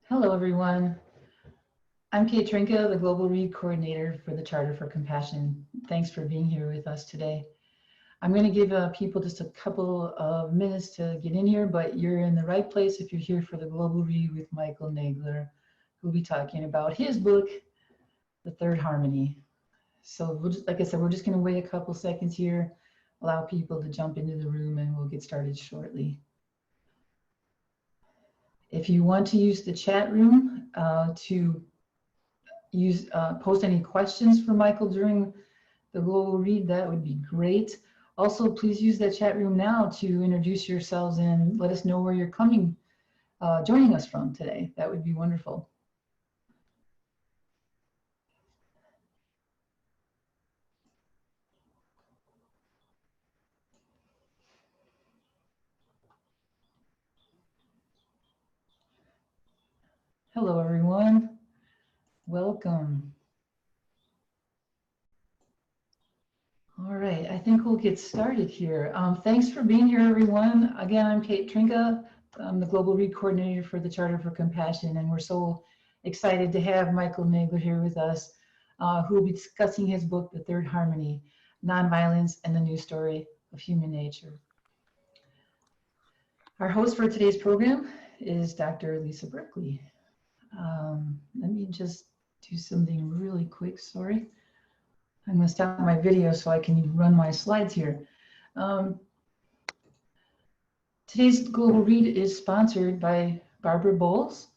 Hello, everyone. I'm Kate Trinka, the Global Read Coordinator for the Charter for Compassion. Thanks for being here with us today. I'm going to give people just a couple of minutes to get in here, but you're in the right place if you're here for the Global Read with Michael Nagler, who'll be talking about his book, The Third Harmony. So we'll just, like I said, we're just going to wait a couple seconds here, allow people to jump into the room, and we'll get started shortly. If you want to use the chat room to post any questions for Michael during the global read, that would be great. Also, please use that chat room now to introduce yourselves and let us know where you're joining us from today. That would be wonderful. Hello, everyone. Welcome. All right, I think we'll get started here. Thanks for being here, everyone. Again, I'm Kate Trinka. I'm the Global Read Coordinator for the Charter for Compassion, and we're so excited to have Michael Nagler here with us, who will be discussing his book, The Third Harmony, Nonviolence and the New Story of Human Nature. Our host for today's program is Dr. Lisa Berkley. Let me just do something really quick, sorry. I'm going to stop my video so I can run my slides here. Today's Global Read is sponsored by Barbara Bowles.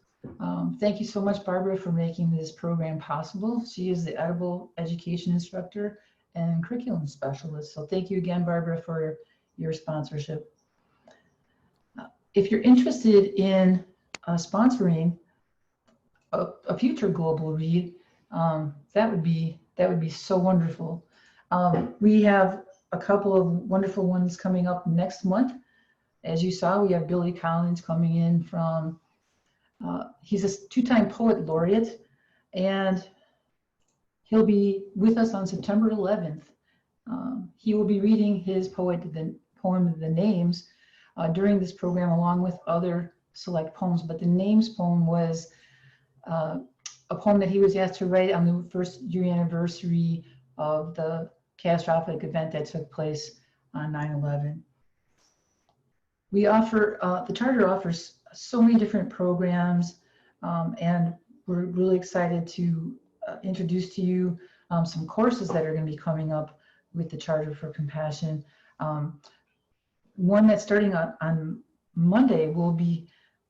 Thank you so much, Barbara, for making this program possible. She is the Edible Education Instructor and Curriculum Specialist. So thank you again, Barbara, for your sponsorship. If you're interested in sponsoring a future Global Read, that would be so wonderful. We have a couple of wonderful ones coming up next month. As you saw, we have Billy Collins coming in from, he's a two-time poet laureate, and he'll be with us on September 11th. He will be reading his poem, The Names, during this program, along with other select poems. But the Names poem was a poem that he was asked to write on the first year anniversary of the catastrophic event that took place on 9/11. We offer, the Charter offers so many different programs, and we're really excited to introduce to you some courses that are going to be coming up with the Charter for Compassion. One that's starting on Monday will be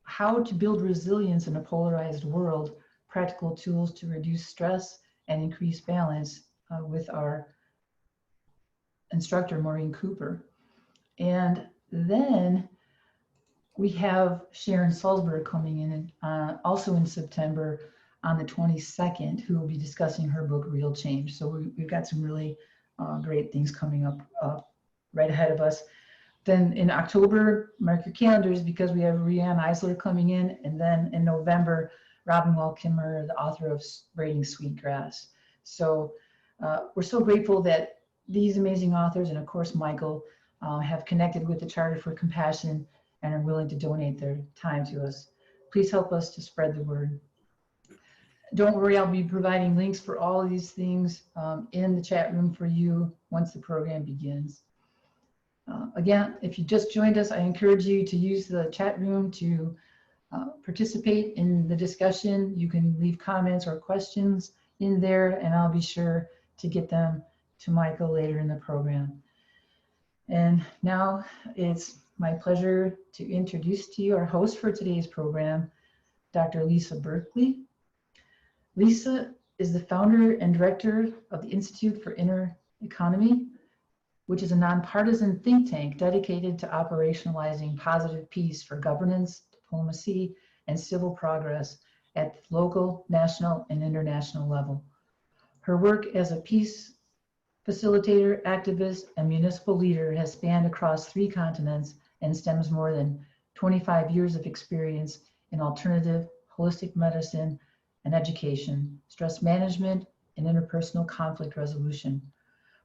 how to build resilience in a polarized world, practical tools to reduce stress and increase balance, with our instructor, Maureen Cooper. And then we have Sharon Salzberg coming in also in September on the 22nd, who will be discussing her book, Real Change. So we've got some really great things coming up right ahead of us. Then in October, mark your calendars, because we have Rianne Eisler coming in, and then in November, Robin Wall-Kimmerer, the author of Braiding Sweetgrass. So we're so grateful that these amazing authors, and of course Michael, have connected with the Charter for Compassion and are willing to donate their time to us. Please help us to spread the word. Don't worry, I'll be providing links for all of these things in the chat room for you once the program begins. Again, if you just joined us, I encourage you to use the chat room to participate in the discussion. You can leave comments or questions in there, and I'll be sure to get them to Michael later in the program. And now it's my pleasure to introduce to you our host for today's program, Dr. Lisa Berkley. Lisa is the founder and director of the Institute for Inner Economy, which is a nonpartisan think tank dedicated to operationalizing positive peace for governance, diplomacy, and civil progress at the local, national, and international level. Her work as a peace facilitator, activist, and municipal leader has spanned across 3 continents and stems more than 25 years of experience in alternative, holistic medicine and education, stress management, and interpersonal conflict resolution.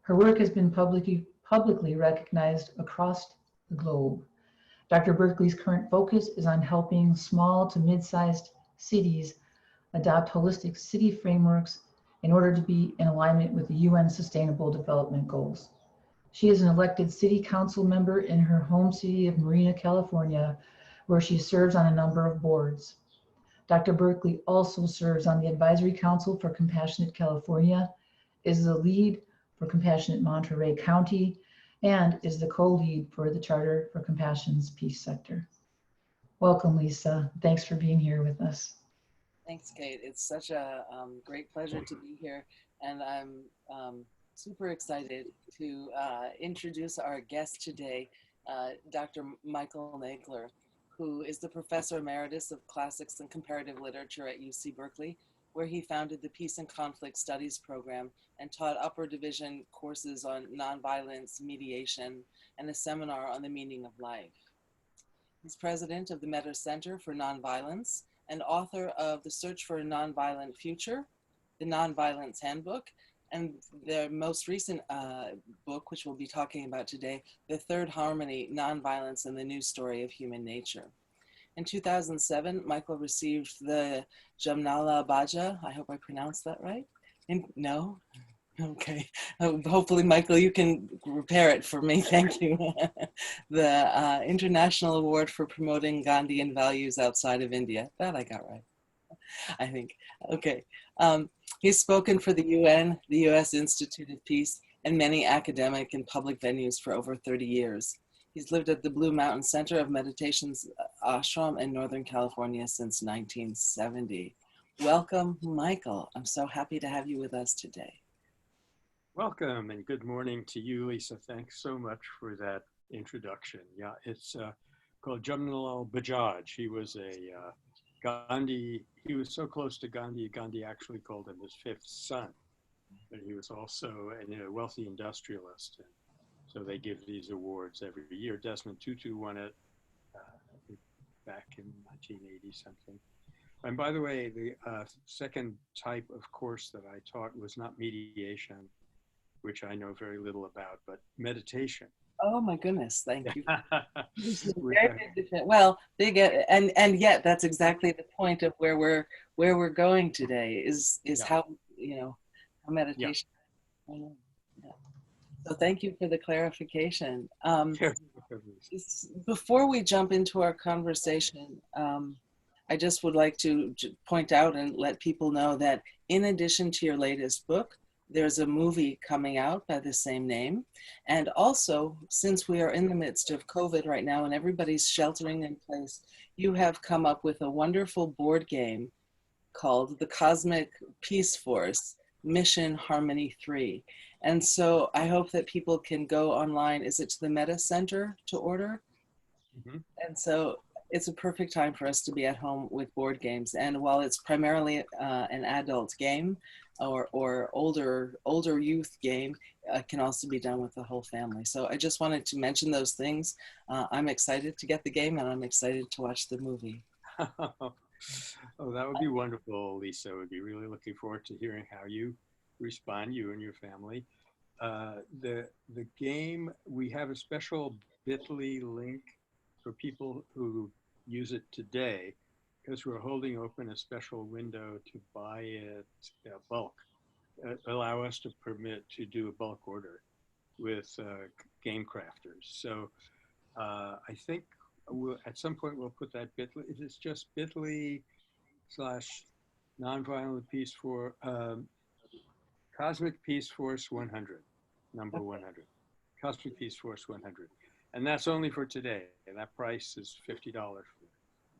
Her work has been publicly recognized across the globe. Dr. Berkley's current focus is on helping small to mid-sized cities adopt holistic city frameworks in order to be in alignment with the UN Sustainable Development Goals. She is an elected city council member in her home city of Marina, California, where she serves on a number of boards. Dr. Berkley also serves on the Advisory Council for Compassionate California, is the lead for Compassionate Monterey County, and is the co-lead for the Charter for Compassion's Peace Sector. Welcome, Lisa. Thanks for being here with us. Thanks, Kate. It's such a great pleasure to be here, and I'm super excited to introduce our guest today, Dr. Michael Nagler, who is the Professor Emeritus of Classics and Comparative Literature at UC Berkeley, where he founded the Peace and Conflict Studies program and taught upper division courses on nonviolence, mediation, and a seminar on the meaning of life. He's president of the Meta Center for Nonviolence and author of The Search for a Nonviolent Future, The Nonviolence Handbook, and their most recent book, which we'll be talking about today, The Third Harmony, Nonviolence and the New Story of Human Nature. In 2007, Michael received the Jamnalal Bajaj, I hope I pronounced that right? No? Okay. Hopefully, Michael, you can repair it for me. Thank you. The International Award for Promoting Gandhian Values Outside of India. That I got right, I think. Okay. He's spoken for the UN, the US Institute of Peace, and many academic and public venues for over 30 years. He's lived at the Blue Mountain Center of Meditation's ashram in Northern California since 1970. Welcome, Michael. I'm so happy to have you with us today. Welcome and good morning to you, Lisa. Thanks so much for that introduction. Yeah, it's called Jamnalal Bajaj. He was a Gandhi, he was so close to Gandhi, Gandhi actually called him his fifth son. But he was also a wealthy industrialist. And so they give these awards every year. Desmond Tutu won it back in 1980 something. And by the way, the second type of course that I taught was not mediation, which I know very little about, but meditation. Oh my goodness, thank you. Well, big and yet that's exactly the point of where we're going today is yeah. How how meditation. Yeah. So thank you for the clarification. Before we jump into our conversation, I just would like to point out and let people know that in addition to your latest book, there's a movie coming out by the same name. And also, since we are in the midst of COVID right now and everybody's sheltering in place, you have come up with a wonderful board game called The Cosmic Peace Force, Mission Harmony 3. And so I hope that people can go online. Is it to the Meta Center to order? Mm-hmm. And so it's a perfect time for us to be at home with board games. And while it's primarily an adult game, or older youth game, can also be done with the whole family. So I just wanted to mention those things. I'm excited to get the game and I'm excited to watch the movie. Oh, that would be wonderful, Lisa. We'd be really looking forward to hearing how you respond, you and your family. The game, we have a special bit.ly link for people who use it today, because we're holding open a special window to buy it bulk, allow us to permit to do a bulk order with game crafters. So I think at some point we'll put that bit.ly, it's just bit.ly/nonviolent peace for Cosmic Peace Force 100, number 100, Cosmic Peace Force 100. And that's only for today. And that price is $50 for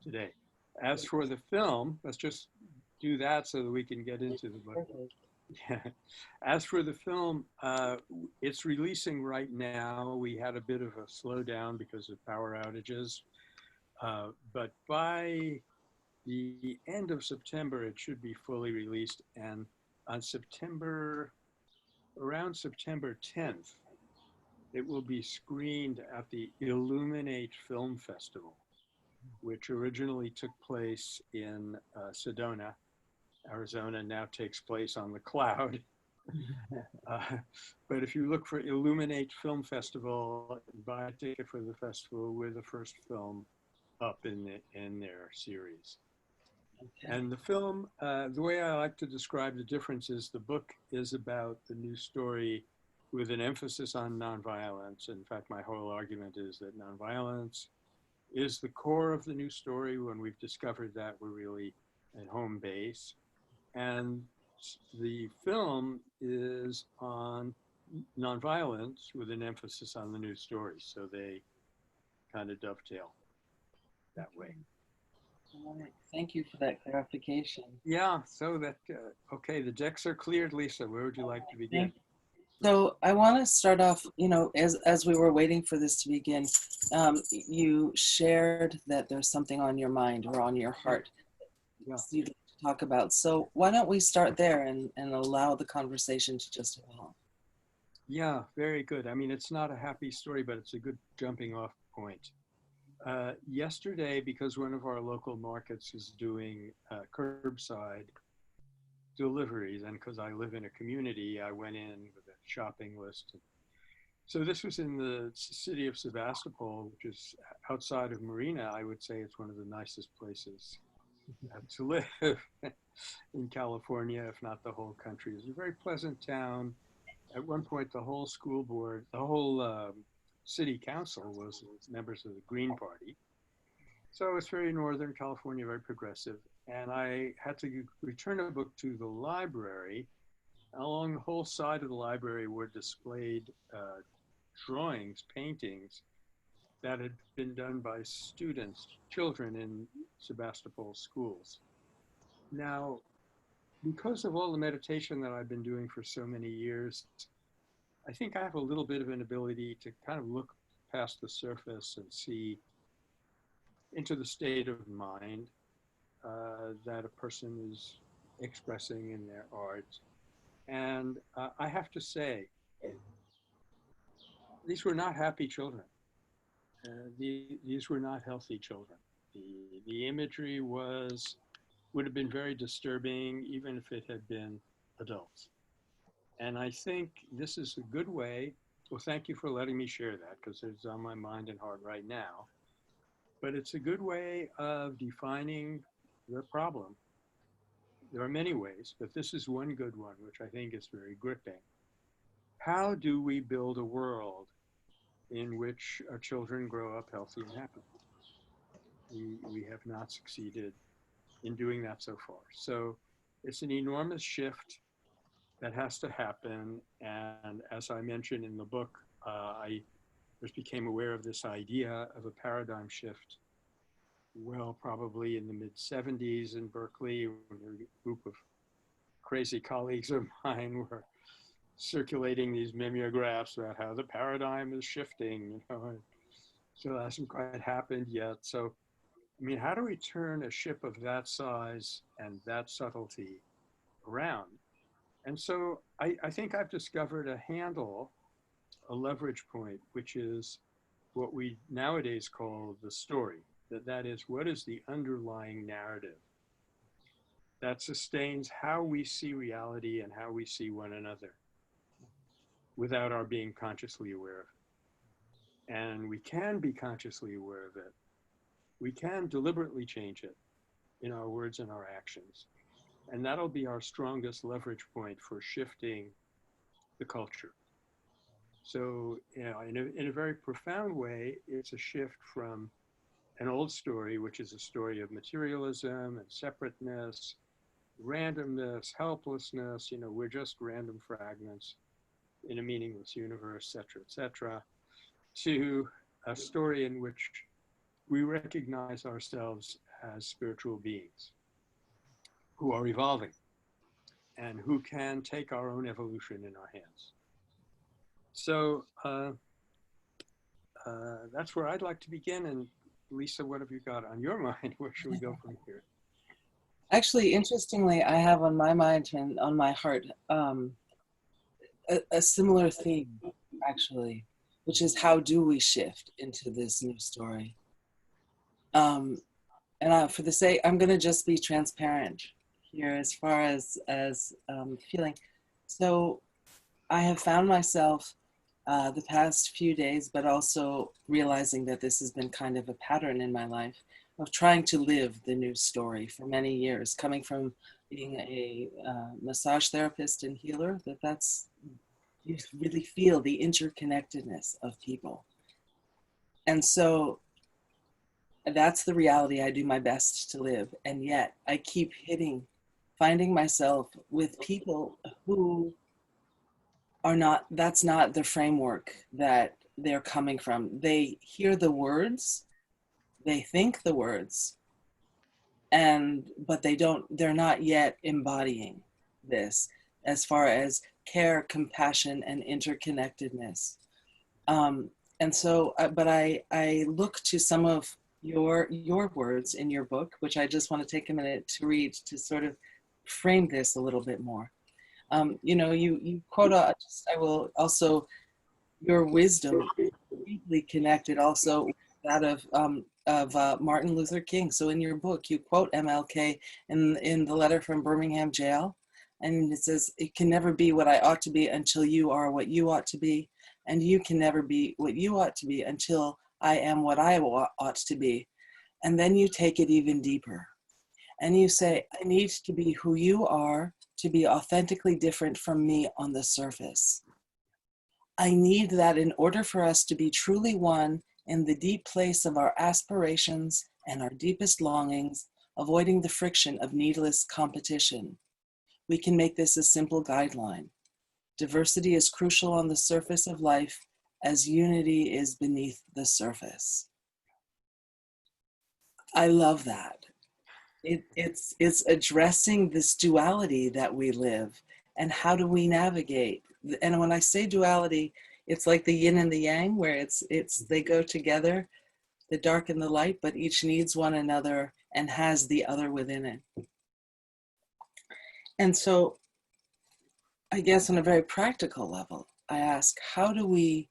today. As for the film, let's just do that so that we can get into the book. Yeah. As for the film, it's releasing right now. We had a bit of a slowdown because of power outages. But by the end of September, it should be fully released. And on around September 10th, it will be screened at the Illuminate Film Festival, which originally took place in Sedona, Arizona, now takes place on the cloud. But if you look for Illuminate Film Festival, buy a ticket for the festival, we're the first film up in their series. Okay. And the film, the way I like to describe the difference is the book is about the new story with an emphasis on nonviolence. In fact, my whole argument is that nonviolence is the core of the new story. When we've discovered that, we're really at home base. And the film is on nonviolence with an emphasis on the new story. So they kind of dovetail that way. All right. Thank you for that clarification. Yeah, so that, okay, the decks are cleared, Lisa. Where would you like to begin? So I want to start off, as we were waiting for this to begin, you shared that there's something on your mind or on your heart you'd like to talk about. So why don't we start there and allow the conversation to just evolve? Yeah, very good. I mean, it's not a happy story, but it's a good jumping off point. Yesterday, because one of our local markets is doing curbside deliveries, and because I live in a community, I went in with a shopping list. So this was in the city of Sebastopol, which is outside of Marina. I would say it's one of the nicest places to live in California, if not the whole country. It's a very pleasant town. At one point, the whole school board, the whole city council was members of the Green Party. So it's very Northern California, very progressive. And I had to return a book to the library. Along the whole side of the library were displayed drawings, paintings that had been done by students, children in Sebastopol schools. Now, because of all the meditation that I've been doing for so many years, I think I have a little bit of an ability to kind of look past the surface and see into the state of mind that a person is expressing in their art. And I have to say, these were not happy children. These were not healthy children. The imagery would have been very disturbing, even if it had been adults. And I think this is a good way. Well, thank you for letting me share that, because it's on my mind and heart right now. But it's a good way of defining the problem. There are many ways, but this is one good one, which I think is very gripping. How do we build a world in which our children grow up healthy and happy? We have not succeeded in doing that so far. So it's an enormous shift that has to happen. And as I mentioned in the book, I first became aware of this idea of a paradigm shift, well, probably in the mid-70s in Berkeley, when a group of crazy colleagues of mine were circulating these mimeographs about how the paradigm is shifting, So it hasn't quite happened yet. So, I mean, how do we turn a ship of that size and that subtlety around? And so I think I've discovered a handle, a leverage point, which is what we nowadays call the story. That is, what is the underlying narrative that sustains how we see reality and how we see one another without our being consciously aware of it. And we can be consciously aware of it. We can deliberately change it in our words and our actions. And that'll be our strongest leverage point for shifting the culture. So, in a very profound way, it's a shift from an old story, which is a story of materialism and separateness, randomness, helplessness, we're just random fragments in a meaningless universe, et cetera, to a story in which we recognize ourselves as spiritual beings who are evolving and who can take our own evolution in our hands. So that's where I'd like to begin. And Lisa, what have you got on your mind? Where should we go from here? Actually, interestingly, I have on my mind and on my heart a similar theme, actually, which is how do we shift into this new story? And for the sake, I'm going to just be transparent here as far as feeling. So I have found myself the past few days, but also realizing that this has been kind of a pattern in my life, of trying to live the new story for many years, coming from being a massage therapist and healer, you really feel the interconnectedness of people. And so that's the reality I do my best to live. And yet I keep finding myself with people who are not, that's not the framework that they're coming from. They hear the words, they think the words, but they're not yet embodying this as far as care, compassion, and interconnectedness. And so, but I look to some of your words in your book, which I just want to take a minute to read to sort of frame this a little bit more. You quote, I will also, your wisdom deeply connected also with that of Martin Luther King. So in your book, you quote MLK in the letter from Birmingham jail, and it says, "It can never be what I ought to be until you are what you ought to be, and you can never be what you ought to be until I am what I ought to be." And then you take it even deeper, and you say, "I need to be who you are to be authentically different from me on the surface. I need that in order for us to be truly one in the deep place of our aspirations and our deepest longings, avoiding the friction of needless competition. We can make this a simple guideline. Diversity is crucial on the surface of life as unity is beneath the surface." I love that. It's addressing this duality that we live, and how do we navigate? And when I say duality, it's like the yin and the yang, where they go together, the dark and the light, but each needs one another and has the other within it. And so I guess on a very practical level, I ask, how do we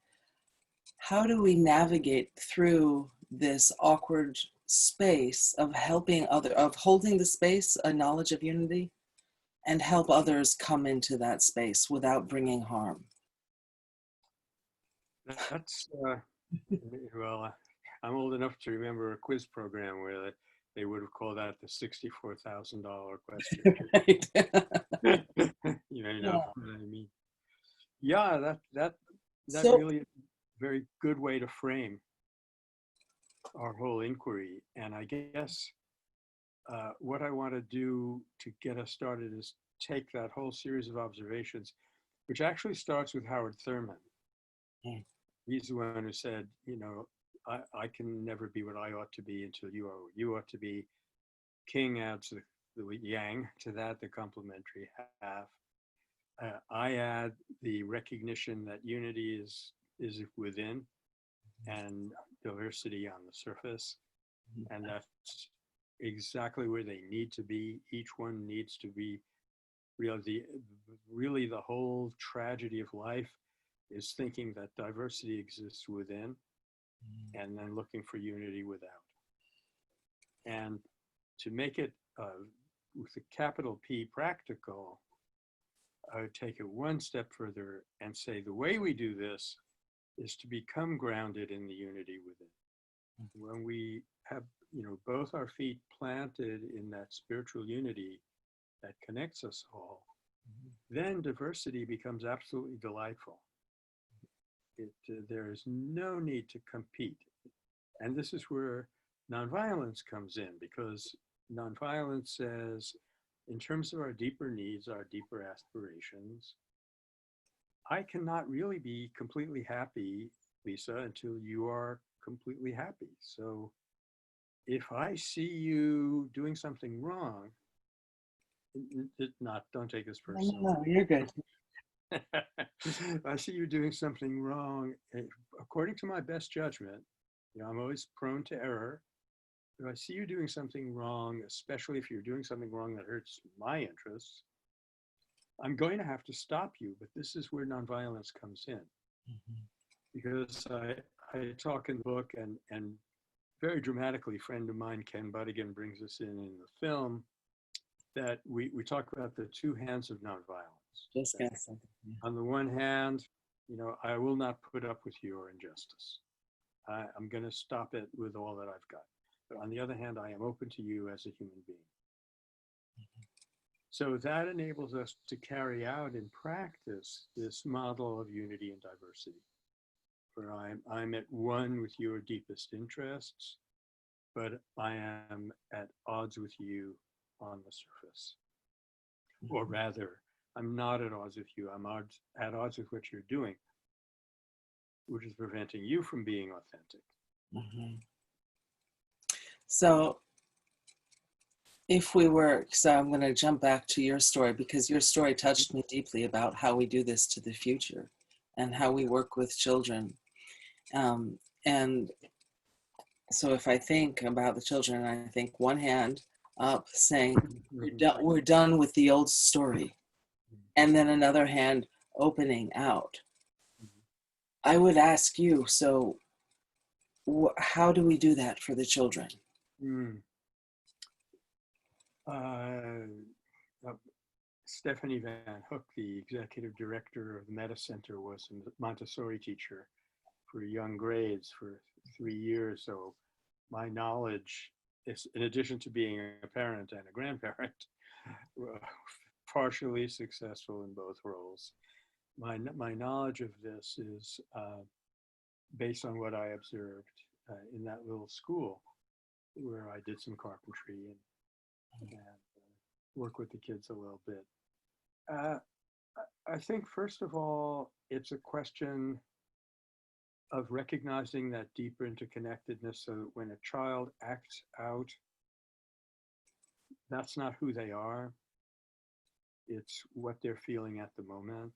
navigate through this awkward space of holding the space, a knowledge of unity, and help others come into that space without bringing harm? That's, well, I'm old enough to remember a quiz program where they would have called that the $64,000 question. Right. You know what I mean? Yeah, that So, really is a very good way to frame our whole inquiry. And I guess what I want to do to get us started is take that whole series of observations, which actually starts with Howard Thurman. Mm. He's the one who said, I can never be what I ought to be until you are what you ought to be. King adds the yang to that, the complementary half. I add the recognition that unity is within and diversity on the surface. And that's exactly where they need to be. Each one needs to be really the whole tragedy of life is thinking that diversity exists within and then looking for unity without. And to make it with a capital P practical, I would take it one step further and say the way we do this is to become grounded in the unity within. When we have, both our feet planted in that spiritual unity that connects us all, then diversity becomes absolutely delightful. There is no need to compete. And this is where nonviolence comes in, because nonviolence says, in terms of our deeper needs, our deeper aspirations, I cannot really be completely happy, Lisa, until you are completely happy. So if I see you doing something wrong, don't take this personally. No, you're good. I see you doing something wrong, according to my best judgment, I'm always prone to error. If I see you doing something wrong, especially if you're doing something wrong that hurts my interests, I'm going to have to stop you. But this is where nonviolence comes in. Because I talk in the book, and very dramatically, a friend of mine, Ken Buddigan, brings us in the film, that we talk about the two hands of nonviolence. Just gonna say. On the one hand, I will not put up with your injustice. I'm going to stop it with all that I've got. But on the other hand, I am open to you as a human being. So that enables us to carry out in practice this model of unity and diversity, where I'm at one with your deepest interests, but I am at odds with you on the surface. Or rather, I'm not at odds with you, I'm at odds with what you're doing, which is preventing you from being authentic. Mm-hmm. So if we were, so I'm going to jump back to your story, because your story touched me deeply about how we do this to the future and how we work with children. And so if I think about the children, I think one hand up saying, we're done with the old story. And then another hand opening out. I would ask you, so how do we do that for the children? Stephanie Van Hook, the executive director of the Meta Center, was a Montessori teacher for young grades for 3 years. So my knowledge is, in addition to being a parent and a grandparent, partially successful in both roles. My knowledge of this is based on what I observed in that little school where I did some carpentry and work with the kids a little bit. I think, first of all, it's a question of recognizing that deeper interconnectedness, so that when a child acts out, that's not who they are. It's what they're feeling at the moment.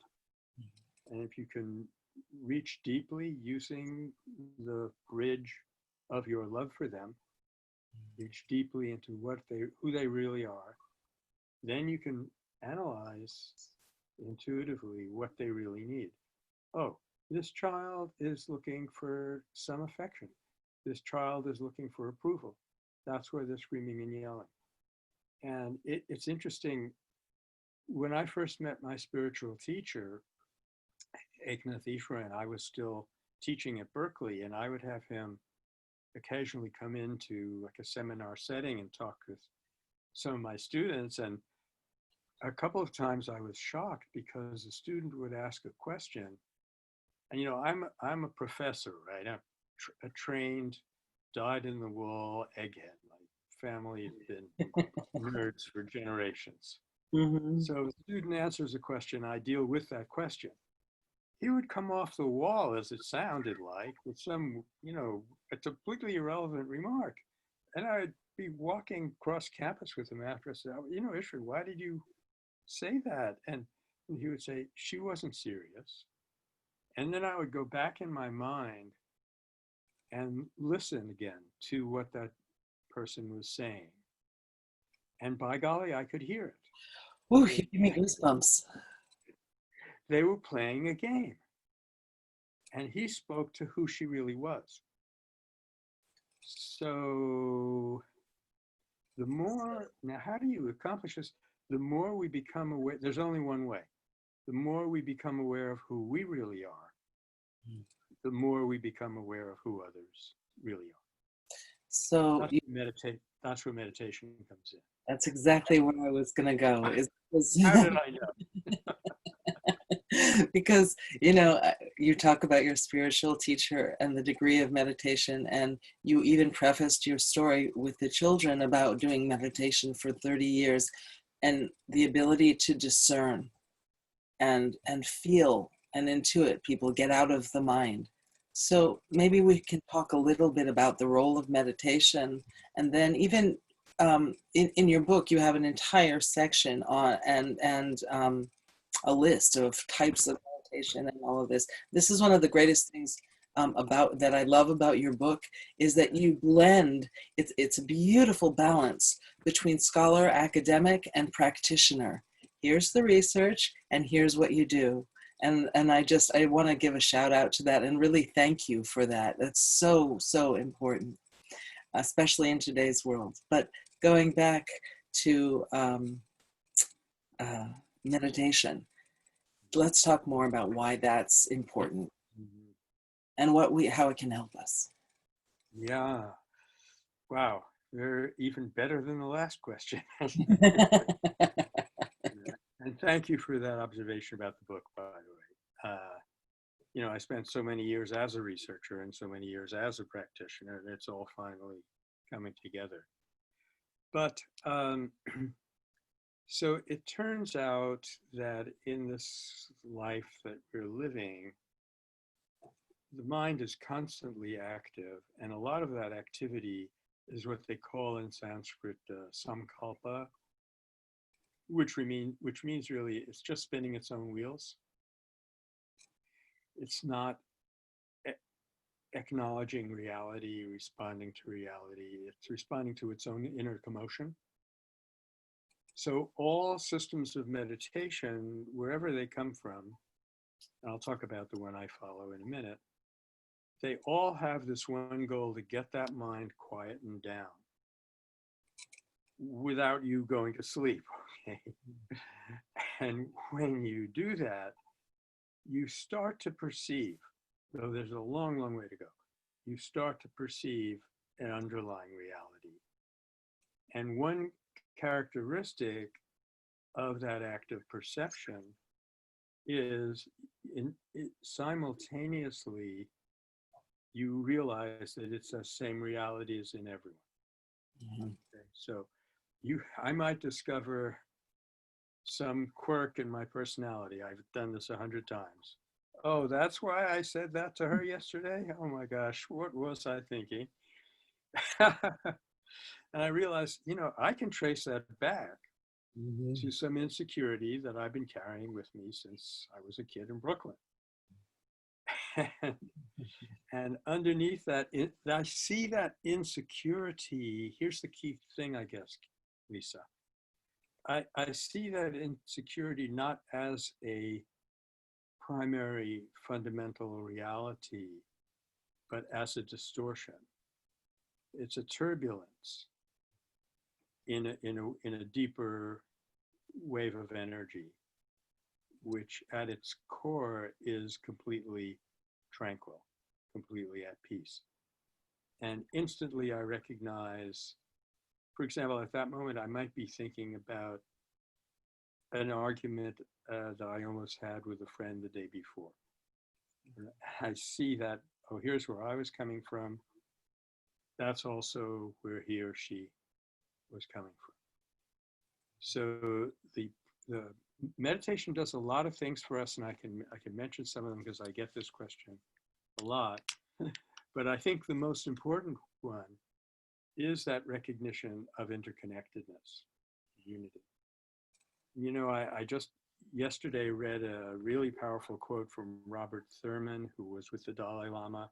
And if you can reach deeply using the bridge of your love for them, reach deeply into who they really are, then you can analyze intuitively what they really need. Oh, this child is looking for some affection. This child is looking for approval. That's where they're screaming and yelling. And it's interesting, when I first met my spiritual teacher, Eknath Ephraim, I was still teaching at Berkeley, and I would have him occasionally come into like a seminar setting and talk with some of my students. And a couple of times I was shocked because the student would ask a question. And, you know, I'm a professor, right? I'm a trained, dyed-in-the-wool egghead. My family has been nerds for generations. Mm-hmm. So the student answers a question, I deal with that question. He would come off the wall, as it sounded like, with some, a completely irrelevant remark. And I'd be walking across campus with him after. I said, Ishra, why did you say that? And he would say, she wasn't serious. And then I would go back in my mind and listen again to what that person was saying. And by golly, I could hear it. Ooh, you give me goosebumps. They were playing a game. And he spoke to who she really was. So now how do you accomplish this? The more we become aware, there's only one way. The more we become aware of who we really are, the more we become aware of who others really are. So that's where meditation comes in. That's exactly where I was going to go. How did I know? Because, you talk about your spiritual teacher and the degree of meditation, and you even prefaced your story with the children about doing meditation for 30 years and the ability to discern and feel and intuit people, get out of the mind. So maybe we can talk a little bit about the role of meditation, and then even in your book, you have an entire section on and a list of types of meditation and all of this. This is one of the greatest things that I love about your book, is that you blend. It's a beautiful balance between scholar, academic, and practitioner. Here's the research, and here's what you do. And I want to give a shout out to that and really thank you for that. That's so, so important, especially in today's world. But going back to meditation, let's talk more about why that's important and how it can help us. Yeah. Wow, they're even better than the last question. And thank you for that observation about the book, by the way. You know, I spent so many years as a researcher and so many years as a practitioner, and it's all finally coming together. But so it turns out that in this life that we're living, the mind is constantly active, and a lot of that activity is what they call in Sanskrit samkalpa, which means really it's just spinning its own wheels. It's not acknowledging reality, responding to reality. It's responding to its own inner commotion. So all systems of meditation, wherever they come from, and I'll talk about the one I follow in a minute, they all have this one goal: to get that mind quietened down without you going to sleep, okay? And when you do that, you start to perceive, though there's a long, long way to go, you start to perceive an underlying reality. And one characteristic of that active perception is simultaneously you realize that it's the same reality as in everyone. Mm-hmm. Okay, so I might discover some quirk in my personality. I've done this 100 times. Oh, that's why I said that to her yesterday? Oh my gosh, what was I thinking? And I realized, you know, I can trace that back to some insecurity that I've been carrying with me since I was a kid in Brooklyn. And underneath that, I see that insecurity. Here's the key thing, I guess, Lisa. I see that insecurity not as a primary fundamental reality, but as a distortion. It's a turbulence in a deeper wave of energy, which at its core is completely tranquil, completely at peace. And instantly I recognize, for example, at that moment, I might be thinking about an argument that I almost had with a friend the day before. I see that, oh, here's where I was coming from. That's also where he or she was coming from. So the meditation does a lot of things for us, and I can mention some of them because I get this question a lot. But I think the most important one is that recognition of interconnectedness, unity. You know, I just yesterday read a really powerful quote from Robert Thurman, who was with the Dalai Lama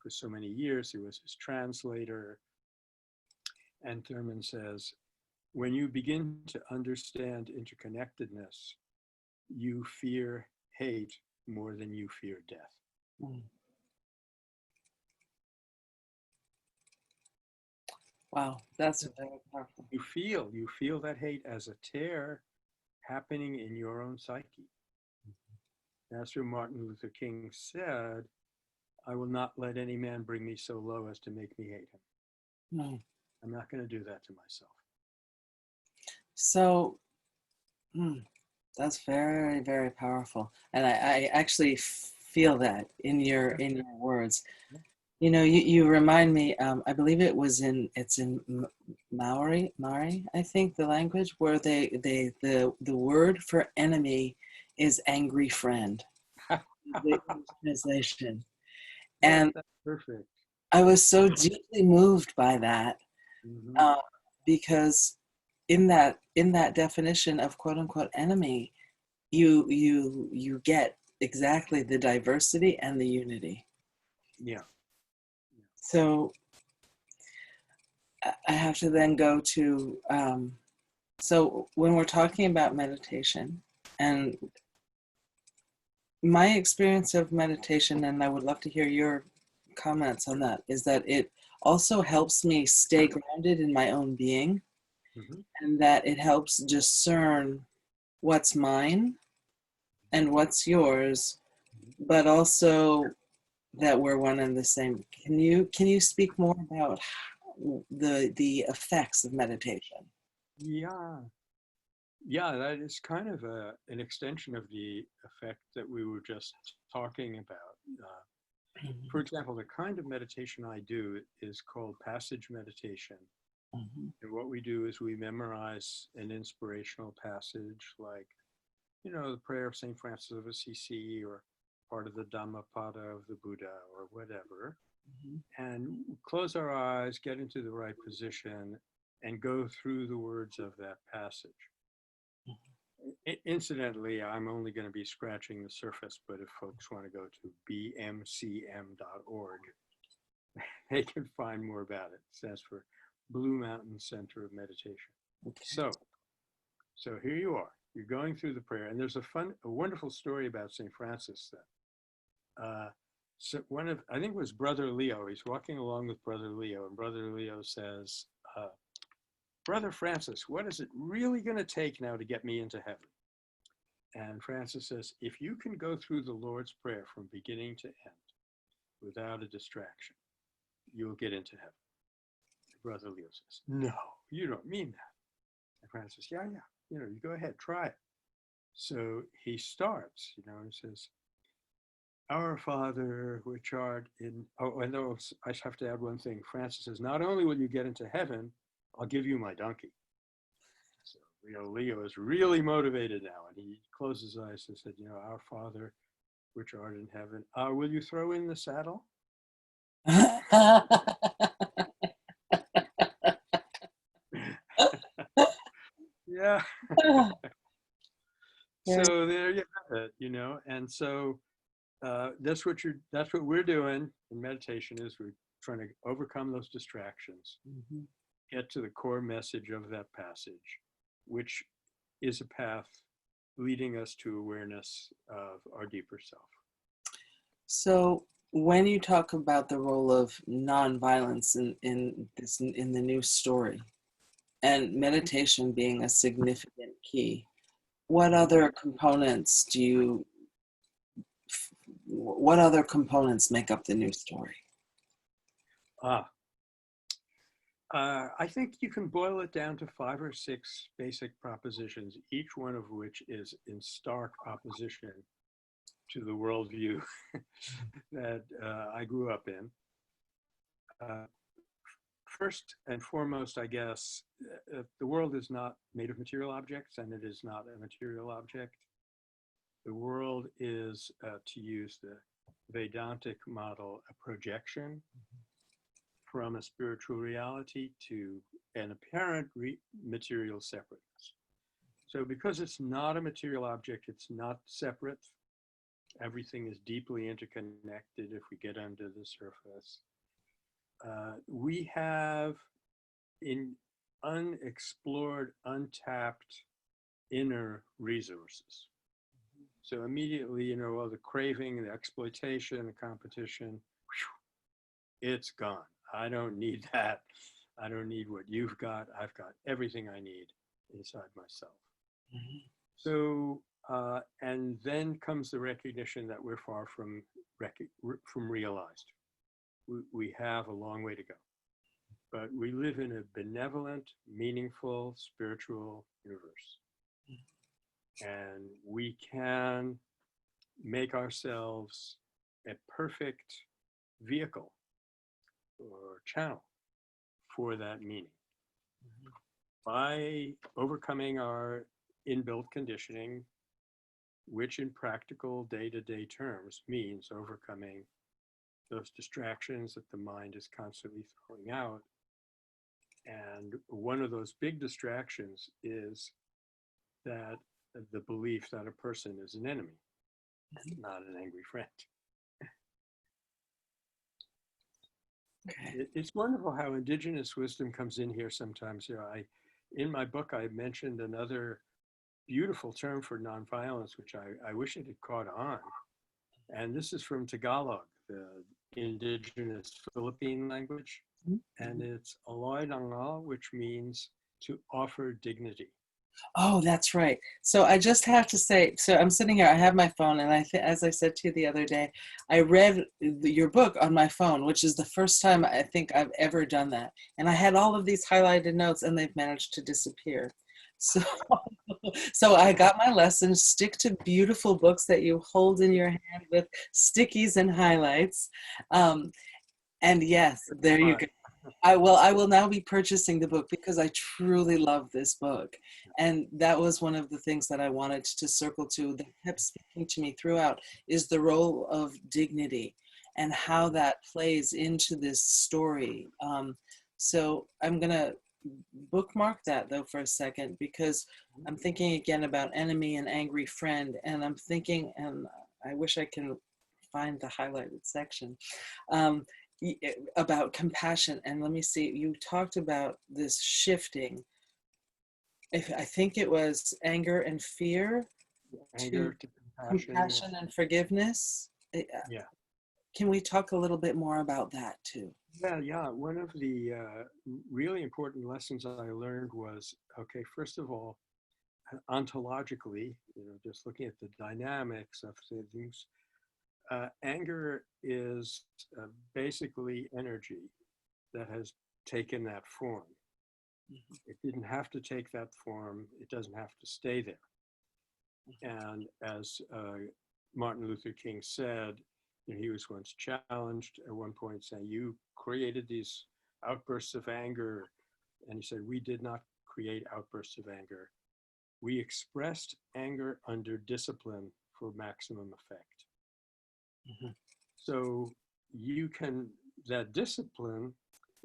for so many years. He was his translator. And Thurman says, when you begin to understand interconnectedness, you fear hate more than you fear death. Mm. Wow, that's very powerful. You feel that hate as a tear happening in your own psyche. That's where Martin Luther King said, I will not let any man bring me so low as to make me hate him. No. I'm not going to do that to myself. So that's very, very powerful. And I actually feel that in your words. You know, you remind me, I believe it's in Maori, I think, the language, where the word for enemy is angry friend. The translation. And that's perfect. I was so deeply moved by that, because in that definition of quote unquote enemy, you get exactly the diversity and the unity. Yeah. So I have to then go to, so when we're talking about meditation, and my experience of meditation, and I would love to hear your comments on that, is that it also helps me stay grounded in my own being, and that it helps discern what's mine and what's yours, but also that we're one and the same. Can you speak more about the effects of meditation. Yeah. Yeah, that is kind of an extension of the effect that we were just talking about. For example, the kind of meditation I do is called passage meditation. Mhm. And what we do is we memorize an inspirational passage like, the prayer of St. Francis of Assisi or part of the Dhammapada of the Buddha or whatever, Mhm. and close our eyes, get into the right position, and go through the words of that passage. Incidentally, I'm only going to be scratching the surface, but if folks want to go to bmcm.org, they can find more about it. It stands for Blue Mountain Center of Meditation. Okay. So here you are. You're going through the prayer, and there's a wonderful story about St. Francis that so I think it was Brother Leo. He's walking along with Brother Leo, and Brother Leo says, Brother Francis, what is it really going to take now to get me into heaven? And Francis says, if you can go through the Lord's Prayer from beginning to end without a distraction, you'll get into heaven. Brother Leo says, no, you don't mean that. And Francis says, yeah, you go ahead, try it. So he starts, and says, Our Father, which art in, and I have to add one thing. Francis says, not only will you get into heaven, I'll give you my donkey. So, Leo is really motivated now, and he closes his eyes and said, Our Father, which art in heaven, will you throw in the saddle? Yeah. So there you have it, and so that's what we're doing in meditation is we're trying to overcome those distractions, get to the core message of that passage, which is a path leading us to awareness of our deeper self. So when you talk about the role of nonviolence in the new story and meditation being a significant key, what other components make up the new story? I think you can boil it down to 5 or 6 basic propositions, each one of which is in stark opposition to the worldview that I grew up in. First and foremost, I guess, the world is not made of material objects, and it is not a material object. The world is, to use the Vedantic model, a projection from a spiritual reality to an apparent material separateness. So because it's not a material object, it's not separate. Everything is deeply interconnected if we get under the surface. We have in unexplored, untapped inner resources. So immediately, the craving, the exploitation, the competition, it's gone. I don't need that. I don't need what you've got. I've got everything I need inside myself. So, and then comes the recognition that we're far from realized. We have a long way to go. But we live in a benevolent, meaningful, spiritual universe. And we can make ourselves a perfect vehicle or channel for that meaning by overcoming our inbuilt conditioning, which in practical day-to-day terms means overcoming those distractions that the mind is constantly throwing out. And one of those big distractions is that the belief that a person is an enemy, not an angry friend. Okay. It's wonderful how indigenous wisdom comes in here sometimes. In my book, I mentioned another beautiful term for nonviolence, which I wish it had caught on. And this is from Tagalog, the indigenous Philippine language. And it's aloy dangal, which means to offer dignity. Oh, that's right. So I just have to say, so I'm sitting here, I have my phone, and as I said to you the other day, I read your book on my phone, which is the first time I think I've ever done that. And I had all of these highlighted notes, and they've managed to disappear. So, so I got my lesson: stick to beautiful books that you hold in your hand with stickies and highlights. And yes, there you go. I will now be purchasing the book because I truly love this book. And that was one of the things that I wanted to circle to that kept speaking to me throughout, is the role of dignity and how that plays into this story. So I'm going to bookmark that though for a second, because I'm thinking again about enemy and angry friend. And I'm thinking, and I wish I can find the highlighted section. About compassion. And let me see, you talked about this shifting. I think it was anger and fear Anger to to compassion. compassion and forgiveness. Yeah. Can we talk a little bit more about that too? Yeah. One of the really important lessons I learned was, okay, first of all, ontologically, just looking at the dynamics of things, anger is basically energy that has taken that form. Mhm. It didn't have to take that form. It doesn't have to stay there. And as Martin Luther King said, he was once challenged at one point saying, "You created these outbursts of anger." And he said, "We did not create outbursts of anger. We expressed anger under discipline for maximum effect." Mhm. So that discipline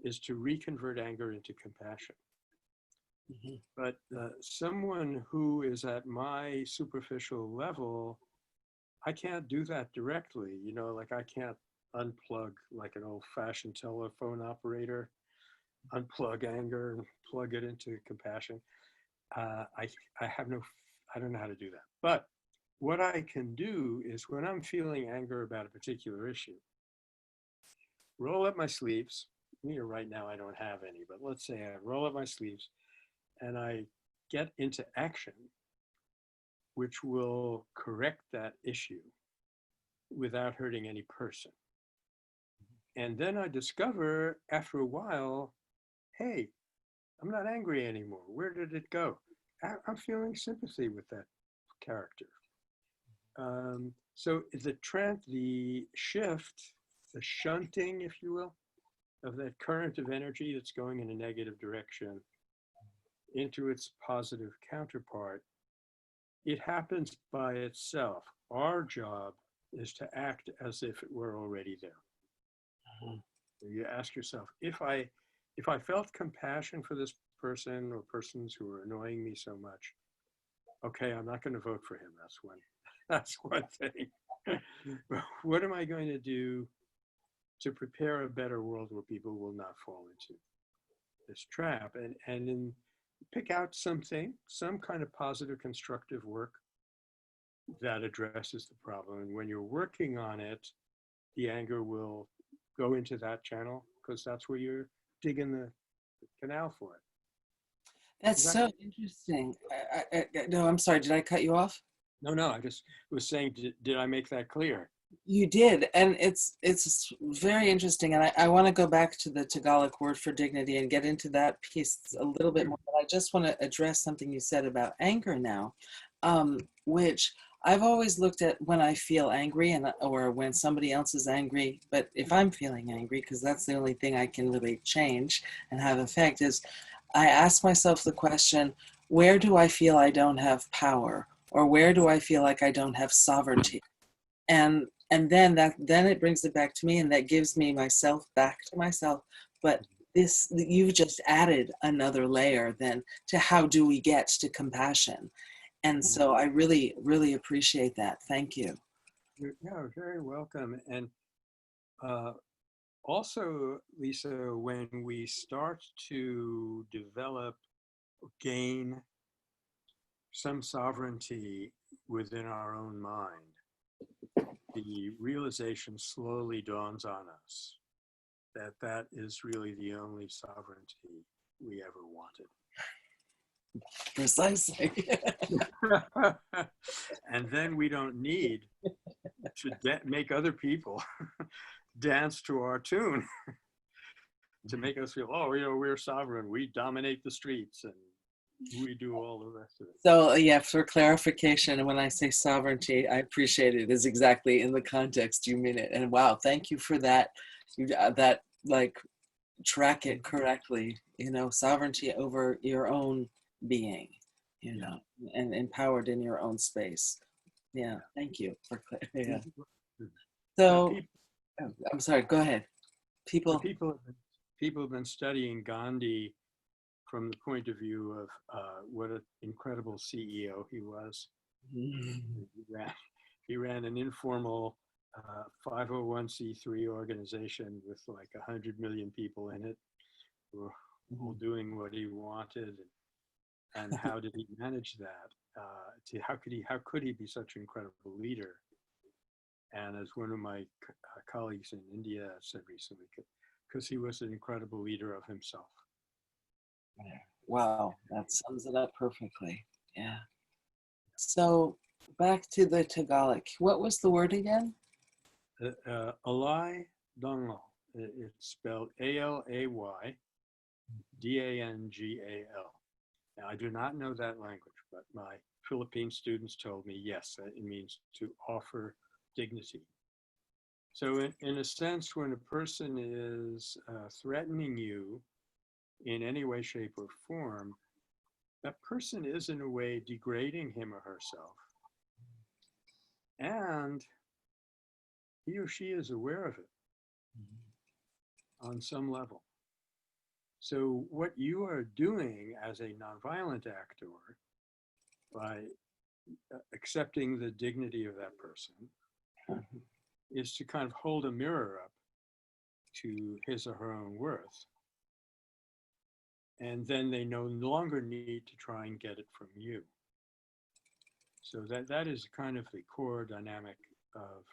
is to reconvert anger into compassion. Mhm. But someone who is at my superficial level, I can't do that directly. Like I can't unplug like an old fashioned telephone operator, unplug anger and plug it into compassion. I have I don't know how to do that. But what I can do is when I'm feeling anger about a particular issue, roll up my sleeves. Right now I don't have any, but let's say I roll up my sleeves and I get into action, which will correct that issue without hurting any person. And then I discover after a while, hey, I'm not angry anymore. Where did it go? I'm feeling sympathy with that character. So the shift, the shunting, if you will, of that current of energy that's going in a negative direction into its positive counterpart, it happens by itself. Our job is to act as if it were already there. You ask yourself, if I felt compassion for this person or persons who are annoying me so much, okay, I'm not going to vote for him. That's one thing. But what am I going to do to prepare a better world where people will not fall into this trap? And then pick out some kind of positive, constructive work that addresses the problem. And when you're working on it, the anger will go into that channel because that's where you're digging the canal for it. That's That, so interesting. No, I'm sorry, did I cut you off? no, I just was saying, did I make that clear? You did, and it's very interesting, and I want to go back to the Tagalog word for dignity and get into that piece a little bit more, but I just want to address something you said about anger now, which I've always looked at when I feel angry or when somebody else is angry, but if I'm feeling angry, because that's the only thing I can really change and have effect, is I ask myself the question, where do I feel I don't have power, or where do I feel like I don't have sovereignty? And then it brings it back to me, and that gives me myself back to myself. But you've just added another layer then to how do we get to compassion. And so I really, really appreciate that. Thank you. Yeah, very welcome. And also, Lisa, when we start to develop, gain some sovereignty within our own mind, the realization slowly dawns on us that that is really the only sovereignty we ever wanted. Precisely. And then we don't need to make other people dance to our tune to make us feel, oh, we're sovereign. We dominate the streets and we do all the rest of it. So yeah, for clarification, when I say sovereignty, I appreciate it is exactly in the context you mean it. And wow, thank you for that. That like track it correctly. Sovereignty over your own being. And empowered in your own space. Yeah, thank you for yeah. So, I'm sorry. Go ahead. People have been studying Gandhi from the point of view of what an incredible CEO he was. He ran an informal 501c3 organization with like 100 million people in it, who were all doing what he wanted. And how did he manage that? How could he be such an incredible leader? And as one of my colleagues in India said recently, because he was an incredible leader of himself. Wow, that sums it up perfectly. Yeah. So back to the Tagalog. What was the word again? Alay Dangal. It's spelled ALAYDANGAL. Now, I do not know that language, but my Philippine students told me, yes, it means to offer dignity. So in a sense, when a person is threatening you in any way, shape, or form, that person is in a way degrading him or herself. And he or she is aware of it on some level. So what you are doing as a nonviolent actor, by accepting the dignity of that person, is to kind of hold a mirror up to his or her own worth. And then they no longer need to try and get it from you. So that is kind of the core dynamic of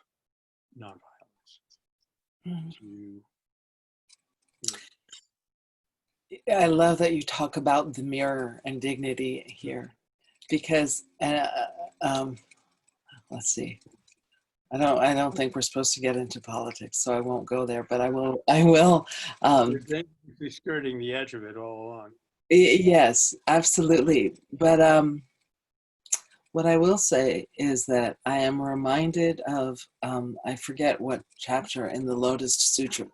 nonviolence. I love that you talk about the mirror and dignity here, because let's see. I don't think we're supposed to get into politics, so I won't go there. But I will. You're dangerously skirting the edge of it all along. Yes, absolutely. But what I will say is that I am reminded of I forget what chapter in the Lotus Sutra.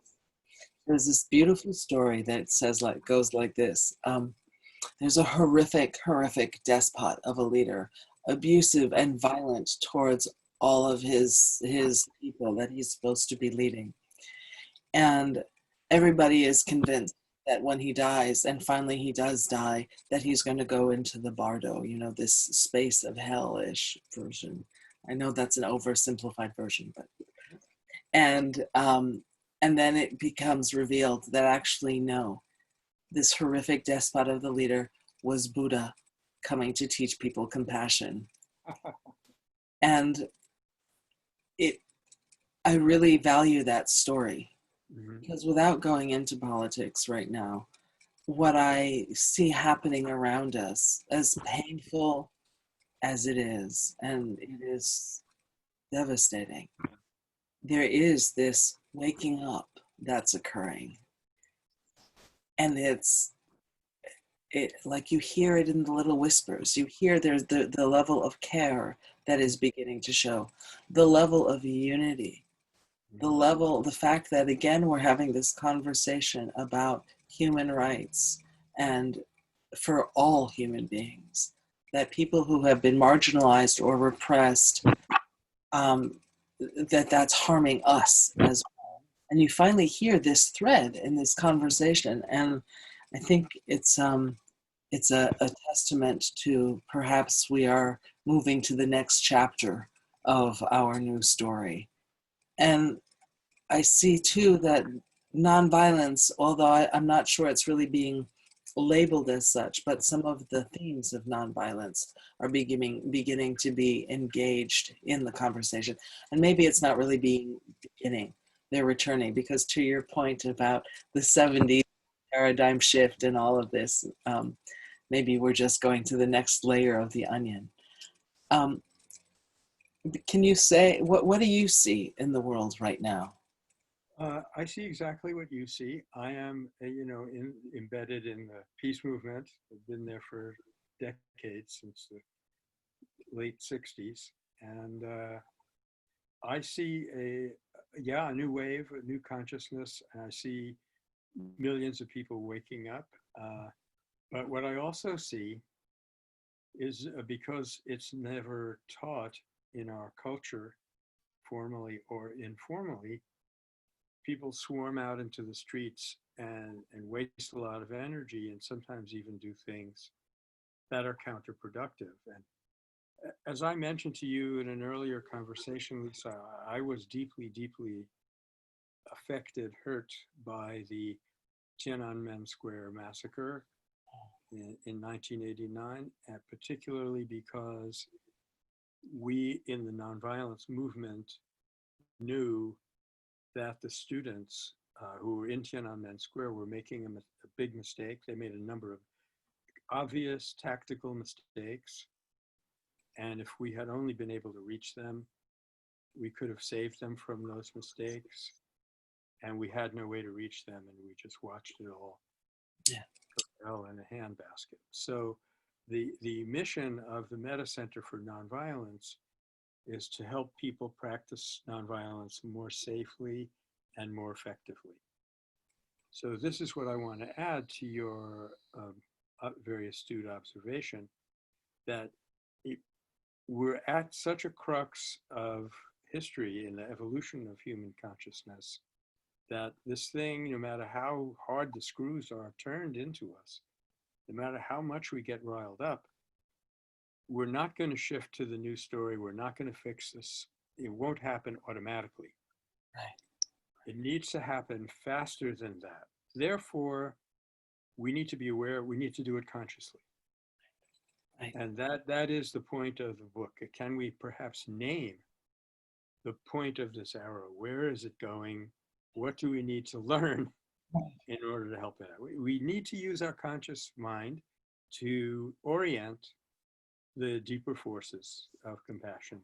There's this beautiful story that goes like this. There's a horrific despot of a leader, abusive and violent towards all of his people that he's supposed to be leading. And everybody is convinced that when he dies, and finally he does die, that he's going to go into the bardo, this space of hellish version. I know that's an oversimplified version, but and then it becomes revealed that actually no, this horrific despot of the leader was Buddha coming to teach people compassion. And I really value that story, because without going into politics right now, what I see happening around us, as painful as it is, and it is devastating, there is this waking up that's occurring. And it's like you hear it in the little whispers. You hear there's the level of care that is beginning to show, the level of unity, the fact that, again, we're having this conversation about human rights and for all human beings, that people who have been marginalized or repressed, that's harming us as well. And you finally hear this thread in this conversation. And I think it's a testament to perhaps we are moving to the next chapter of our new story. And I see too that nonviolence, although I'm not sure it's really being labeled as such, but some of the themes of nonviolence are beginning to be engaged in the conversation. And maybe it's not really beginning, they're returning, because to your point about the 70s paradigm shift and all of this, maybe we're just going to the next layer of the onion. Can you say, what do you see in the world right now? I see exactly what you see. I am, embedded in the peace movement. I've been there for decades, since the late 60s. And I see a new wave, a new consciousness. And I see millions of people waking up. But what I also see is because it's never taught in our culture, formally or informally, people swarm out into the streets and waste a lot of energy, and sometimes even do things that are counterproductive. And as I mentioned to you in an earlier conversation, Lisa, I was deeply, deeply affected, hurt by the Tiananmen Square massacre in 1989, and particularly because we in the nonviolence movement knew that the students who were in Tiananmen Square were making a big mistake. They made a number of obvious tactical mistakes. And if we had only been able to reach them, we could have saved them from those mistakes. And we had no way to reach them, and we just watched it all fell in a handbasket. So the mission of the Meta Center for Nonviolence is to help people practice nonviolence more safely and more effectively. So this is what I want to add to your very astute observation, that we're at such a crux of history in the evolution of human consciousness that this thing, no matter how hard the screws are turned into us, no matter how much we get riled up, we're not going to shift to the new story. We're not going to fix this. It won't happen automatically. Right. It needs to happen faster than that. Therefore, we need to be aware, we need to do it consciously. Right. And that is the point of the book. Can we perhaps name the point of this arrow? Where is it going? What do we need to learn in order to help it out? We need to use our conscious mind to orient the deeper forces of compassion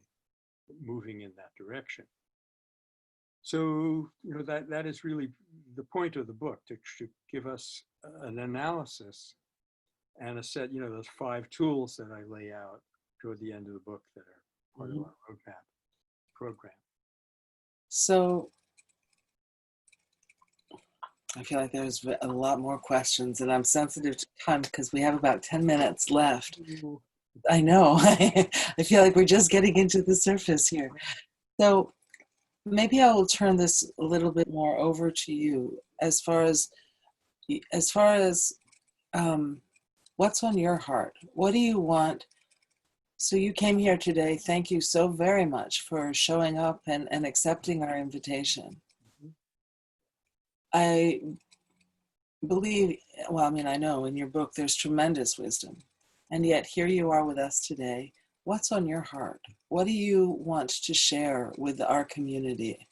moving in that direction. So, that is really the point of the book, to give us an analysis and a set, those 5 tools that I lay out toward the end of the book that are part of our roadmap program. So I feel like there's a lot more questions, and I'm sensitive to time because we have about 10 minutes left. I know. I feel like we're just getting into the surface here. So maybe I will turn this a little bit more over to you as far as what's on your heart. What do you want? So you came here today. Thank you so very much for showing up and accepting our invitation. I believe, I know in your book there's tremendous wisdom, and yet here you are with us today. What's on your heart? What do you want to share with our community?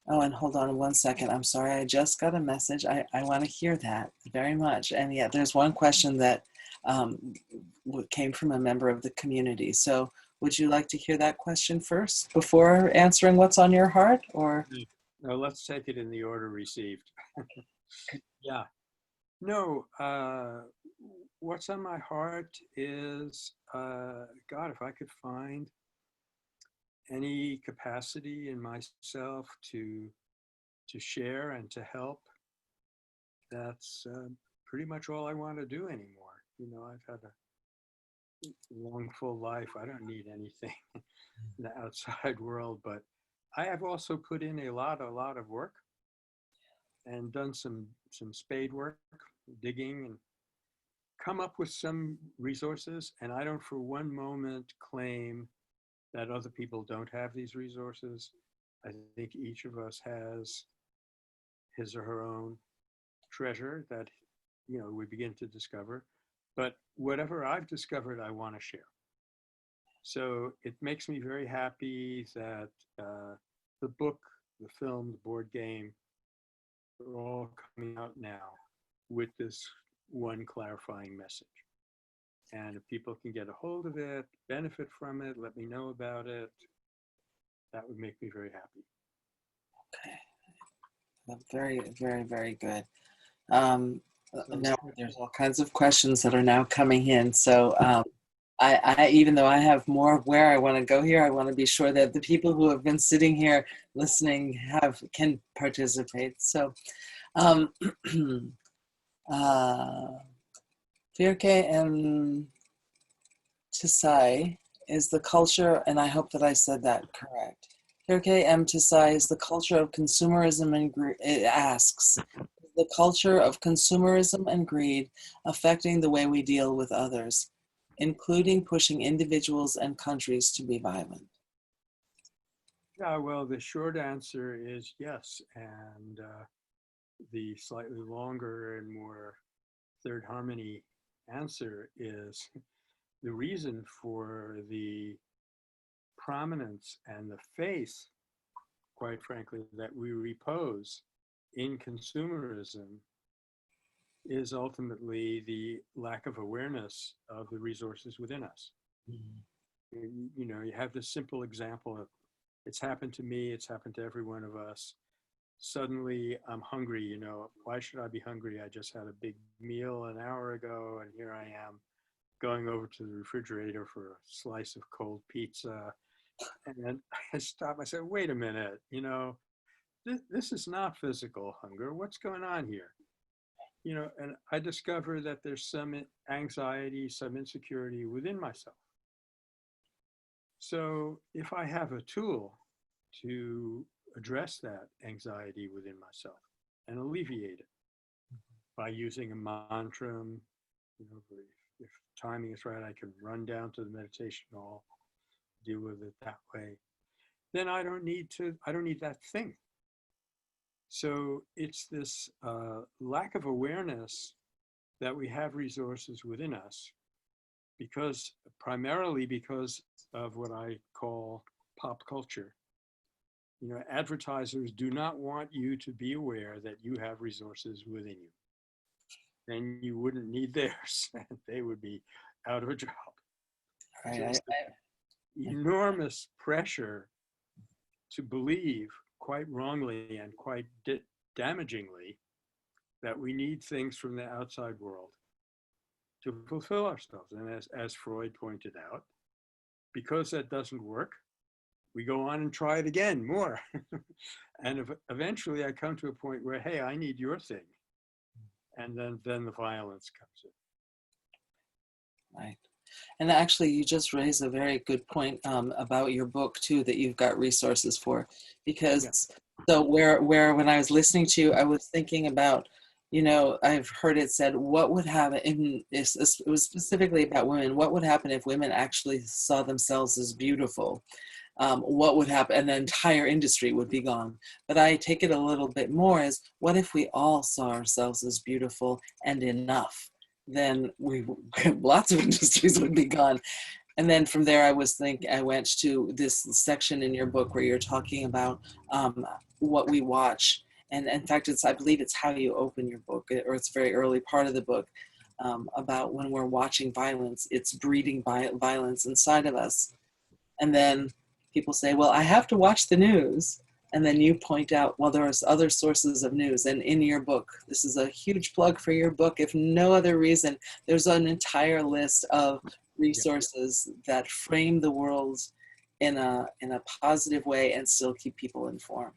Oh, and hold on 1 second. I'm sorry, I just got a message. I want to hear that very much. And yet there's one question that came from a member of the community. So would you like to hear that question first before answering what's on your heart? Or no, let's take it in the order received. Yeah. No, what's on my heart is, God, if I could find any capacity in myself to share and to help, that's pretty much all I want to do anymore. I've had a long, full life. I don't need anything in the outside world, but I have also put in a lot of work and done some spade work, digging, and come up with some resources. And I don't for one moment claim that other people don't have these resources. I think each of us has his or her own treasure that, we begin to discover. But whatever I've discovered, I want to share. So it makes me very happy that the book, the film, the board game are all coming out now with this one clarifying message. And if people can get a hold of it, benefit from it, let me know about it, that would make me very happy. Okay. Very, very, very good. Now there's all kinds of questions that are now coming in. So I even though I have more of where I want to go here, I want to be sure that the people who have been sitting here listening can participate. So Firke and Tisai is the culture, and I hope that I said that correct. Firke M. Tisai is the culture of consumerism and greed. It asks, the culture of consumerism and greed affecting the way we deal with others, including pushing individuals and countries to be violent? Yeah, well, the short answer is yes. And the slightly longer and more third harmony answer is the reason for the prominence and the faith, quite frankly, that we repose in consumerism is ultimately the lack of awareness of the resources within us. You know, you have this simple example of, it's happened to me, it's happened to every one of us. Suddenly I'm hungry, you know, why should I be hungry? I just had a big meal an hour ago and here I am going over to the refrigerator for a slice of cold pizza. And then I stop, I said, wait a minute, you know, this is not physical hunger. What's going on here? You know, and I discover that there's some anxiety, some insecurity within myself. So if I have a tool to address that anxiety within myself and alleviate it by using a mantra, you know, if timing is right, I can run down to the meditation hall, deal with it that way. Then I don't need that thing. So it's this lack of awareness that we have resources within us, primarily because of what I call pop culture. You know, advertisers do not want you to be aware that you have resources within you. Then you wouldn't need theirs. They would be out of a job. Right. Enormous pressure to believe, quite wrongly and quite damagingly, that we need things from the outside world to fulfill ourselves. And as Freud pointed out, because that doesn't work, we go on and try it again more. And eventually I come to a point where, hey, I need your thing. And then the violence comes in. Right. And actually, you just raised a very good point about your book too, that you've got resources for, because so where when I was listening to you, I was thinking about, you know, I've heard it said, what would happen, it was specifically about women, what would happen if women actually saw themselves as beautiful? What would happen? And the entire industry would be gone. But I take it a little bit more as, what if we all saw ourselves as beautiful and enough? Then lots of industries would be gone. And then from there, I went to this section in your book where you're talking about what we watch. And in fact, I believe it's how you open your book, or it's a very early part of the book, about when we're watching violence, it's breeding violence inside of us. And then people say, well, I have to watch the news. And then you point out, well, there's other sources of news. And in your book, this is a huge plug for your book, if no other reason, there's an entire list of resources that frame the world in a positive way and still keep people informed.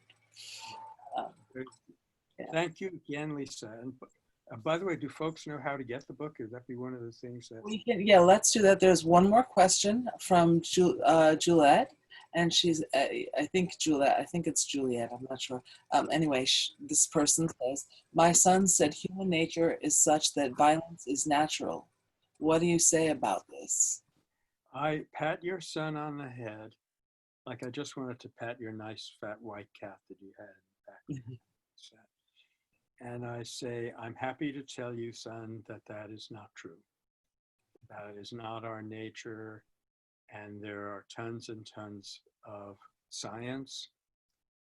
Yeah. Thank you again, Lisa. And by the way, do folks know how to get the book? Would that be one of the things that... Yeah, let's do that. There's one more question from Juliet. And she's, I think it's Juliet, I'm not sure. Anyway, this person says, my son said human nature is such that violence is natural. What do you say about this? I pat your son on the head like I just wanted to pat your nice fat white cat that you had in the back. And I say, I'm happy to tell you, son, that is not true. That is not our nature. And there are tons and tons of science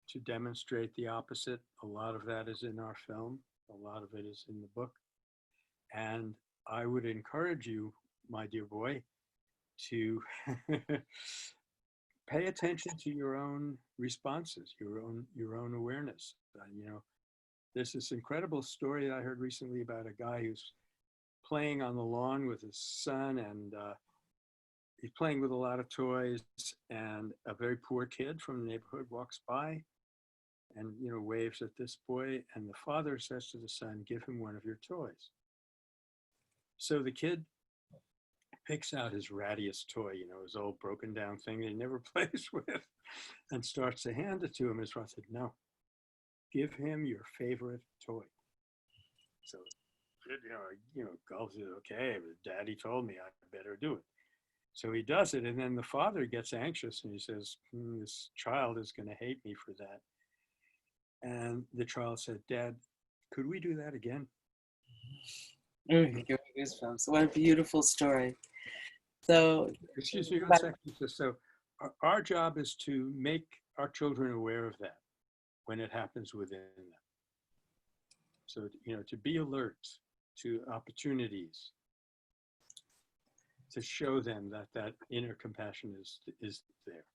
to demonstrate the opposite. A lot of that is in our film. A lot of it is in the book. And I would encourage you, my dear boy, to pay attention to your own responses, your own awareness. There's this incredible story that I heard recently about a guy who's playing on the lawn with his son, and he's playing with a lot of toys, and a very poor kid from the neighborhood walks by and waves at this boy, and the father says to the son, "Give him one of your toys." So the kid picks out his rattiest toy, his old broken down thing that he never plays with, and starts to hand it to him. His father said, "No, give him your favorite toy." So Gulf said, "Okay, but Daddy told me I better do it." So he does it, and then the father gets anxious and he says, "This child is going to hate me for that." And the child said, "Dad, could we do that again?" Goosebumps. What a beautiful story. So, excuse me 1 second. So our job is to make our children aware of that when it happens within them. So, to be alert to opportunities, to show them that inner compassion is there.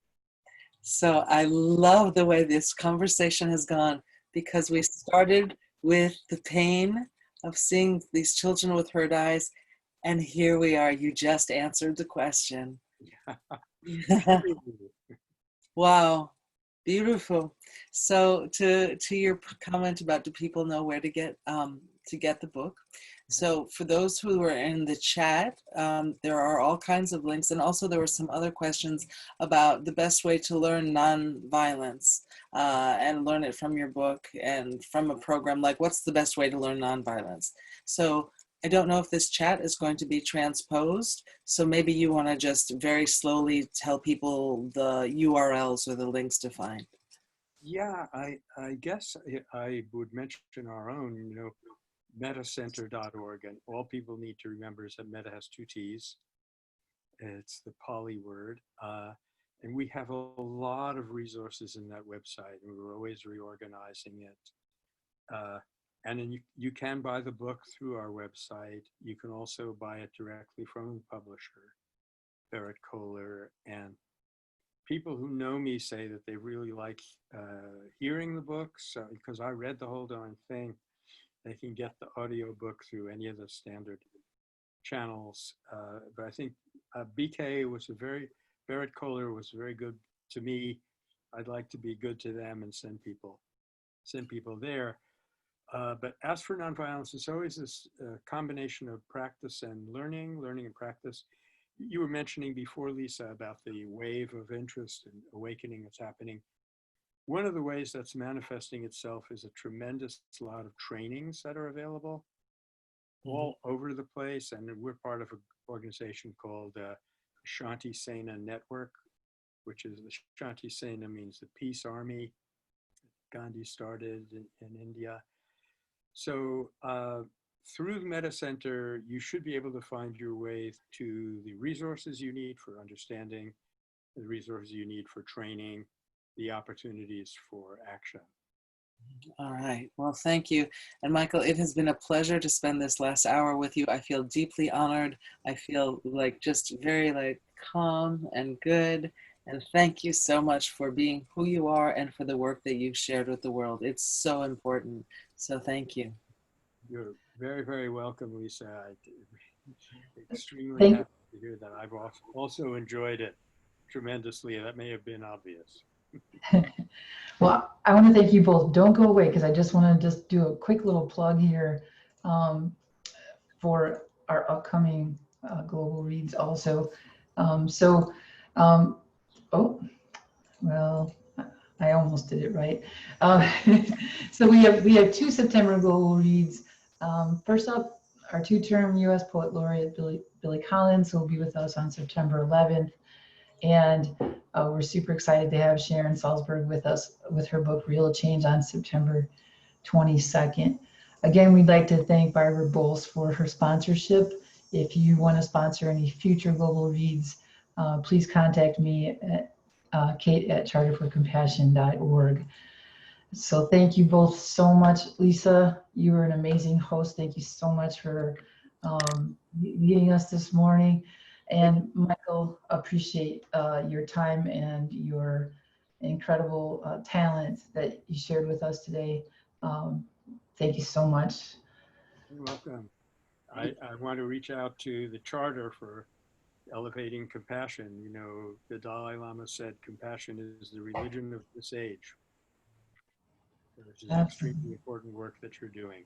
So I love the way this conversation has gone, because we started with the pain of seeing these children with hurt eyes, and here we are. You just answered the question. Wow, beautiful. So to your comment about, do people know where to get the book? So for those who are in the chat, there are all kinds of links, and also there were some other questions about the best way to learn nonviolence and learn it from your book and from a program. Like, what's the best way to learn nonviolence? So I don't know if this chat is going to be transposed, so maybe you want to just very slowly tell people the URLs or the links to find. Yeah, I guess I would mention our own, metacenter.org, and all people need to remember is that meta has 2 T's. It's the Pali word. And we have a lot of resources in that website, and we're always reorganizing it. And then you can buy the book through our website. You can also buy it directly from the publisher, Barrett Kohler. And people who know me say that they really like hearing the books, because I read the whole darn thing. They can get the audio book through any of the standard channels. But I think Barrett Kohler was very good to me. I'd like to be good to them and send people there. But as for nonviolence, it's always this combination of practice and learning and practice. You were mentioning before, Lisa, about the wave of interest and awakening that's happening. One of the ways that's manifesting itself is a tremendous lot of trainings that are available all over the place. And we're part of an organization called Shanti Sena Network, which is, the Shanti Sena means the peace army. Gandhi started in India. So through the Meta Center, you should be able to find your way to the resources you need for understanding, the resources you need for training, the opportunities for action. All right. Well, thank you. And Michael, it has been a pleasure to spend this last hour with you. I feel deeply honored. I feel just very calm and good. And thank you so much for being who you are and for the work that you've shared with the world. It's so important. So thank you. You're very, very welcome, Lisa. I'm extremely happy to hear that. I've also enjoyed it tremendously. That may have been obvious. Well, I want to thank you both. Don't go away, because I just want to do a quick little plug here for our upcoming Global Reads also. Oh, well, I almost did it right. So we have 2 September Global Reads. First up, our 2-term U.S. Poet Laureate Billy Collins will be with us on September 11th. And we're super excited to have Sharon Salzberg with us with her book Real Change on September 22nd. Again, we'd like to thank Barbara Bowles for her sponsorship. If you want to sponsor any future Global Reads, please contact me at kate@charterforcompassion.org. So thank you both so much. Lisa, you were an amazing host. Thank you so much for leading us this morning. And Michael, appreciate your time and your incredible talent that you shared with us today. Thank you so much. You're welcome. I want to reach out to the charter for elevating compassion. You know, the Dalai Lama said compassion is the religion of this age, which is extremely important work that you're doing.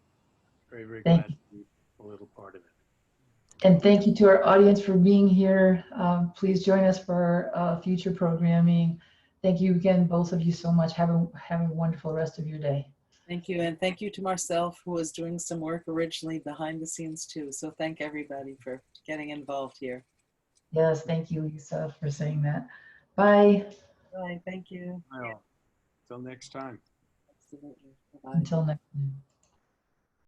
Very, very glad to be a little part of it. And thank you to our audience for being here. Please join us for future programming. Thank you again, both of you, so much. Have a wonderful rest of your day. Thank you. And thank you to Marcel, who was doing some work originally behind the scenes too. So thank everybody for getting involved here. Yes, thank you, Lisa, for saying that. Bye. Bye. Thank you. Well, till next time. Absolutely. Bye-bye. Until next time.